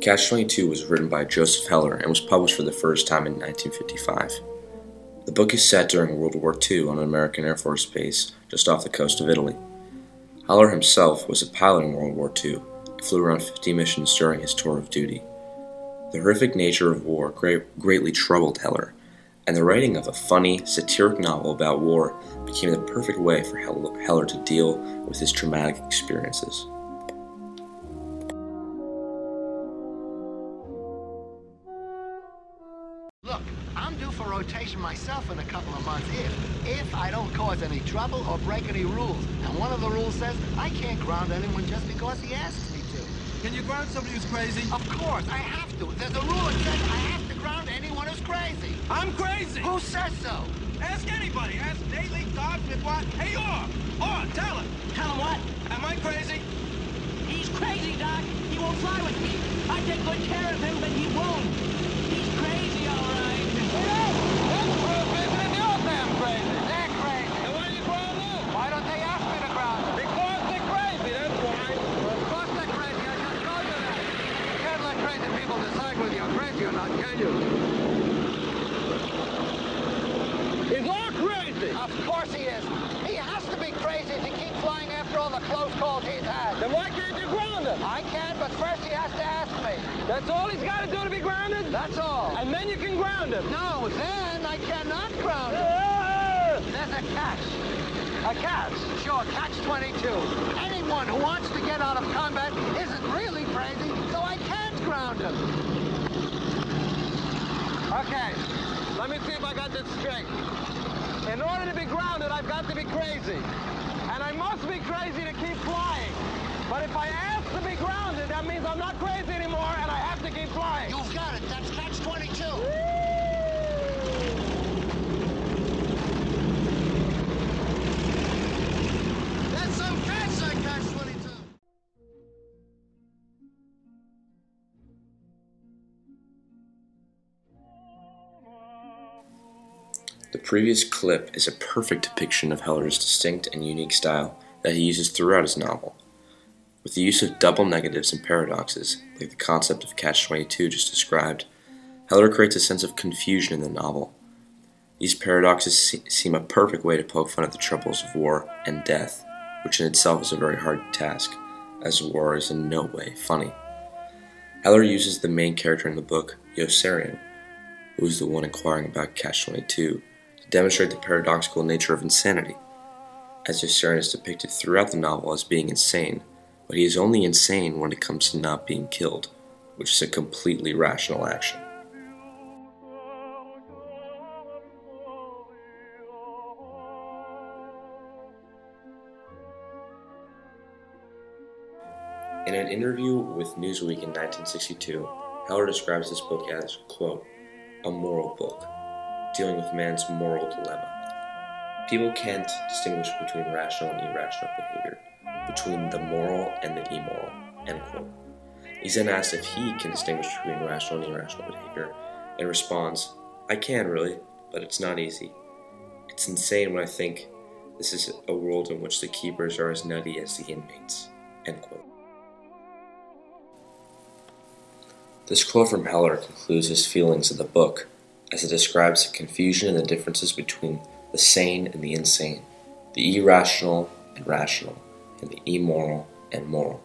Catch-22 was written by Joseph Heller and was published for the first time in 1955. The book is set during World War II on an American Air Force base just off the coast of Italy. Heller himself was a pilot in World War II and flew around 50 missions during his tour of duty. The horrific nature of war greatly troubled Heller, and the writing of a funny, satiric novel about war became the perfect way for Heller to deal with his traumatic experiences. Look, I'm due for rotation myself in a couple of months if I don't cause any trouble or break any rules. And one of the rules says I can't ground anyone just because he asks me to. Can you ground somebody who's crazy? Of course, I have to. There's a rule that says I have to ground anyone who's crazy. I'm crazy! Who says so? Ask anybody. Ask Daily, Doc, McWatt. Hey, tell him. Tell him what? Am I crazy? He's crazy, Doc. He won't fly with me. I take good care of him, but he won't. He's crazy, all right. You're damn crazy. They're crazy. Then why do you ground them? Why don't they ask me to ground them? Because they're crazy, that's why. Well, of course they're crazy. I just told you that. You can't let crazy people decide whether you're crazy or not, can you? He's all crazy. Of course he is. He has to be crazy to keep flying after all the close calls he's had. Then why can't you ground him? I can, but first he has to ask me. That's all he's got to do to be grounded? That's all. And then you can ground him. No, then I cannot ground him. There's a catch. A catch? Sure, catch-22. Anyone who wants to get out of combat isn't really crazy, so I can't ground him. Okay, let me see if I got this straight. In order to be grounded, I've got to be crazy. And I must be crazy to keep flying. But if I ask to be grounded, that means I'm not crazy anymore and I have to keep flying. You've got it. That's catch-22. That's some catch like catch-22. The previous clip is a perfect depiction of Heller's distinct and unique style that he uses throughout his novel. With the use of double negatives and paradoxes, like the concept of Catch-22 just described, Heller creates a sense of confusion in the novel. These paradoxes seem a perfect way to poke fun at the troubles of war and death, which in itself is a very hard task, as war is in no way funny. Heller uses the main character in the book, Yossarian, who is the one inquiring about Catch-22, to demonstrate the paradoxical nature of insanity, as Yossarian is depicted throughout the novel as being insane, but he is only insane when it comes to not being killed, which is a completely rational action. In an interview with Newsweek in 1962, Heller describes this book as, quote, a moral book, dealing with man's moral dilemma. People can't distinguish between rational and irrational behavior, between the moral and the immoral, end quote. He's then asked if he can distinguish between rational and irrational behavior, and responds, I can really, but it's not easy. It's insane when I think this is a world in which the keepers are as nutty as the inmates, end quote. This quote from Heller concludes his feelings of the book, as it describes the confusion and the differences between the sane and the insane, the irrational and rational, and the immoral and moral.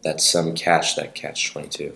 That's some catch, that Catch-22.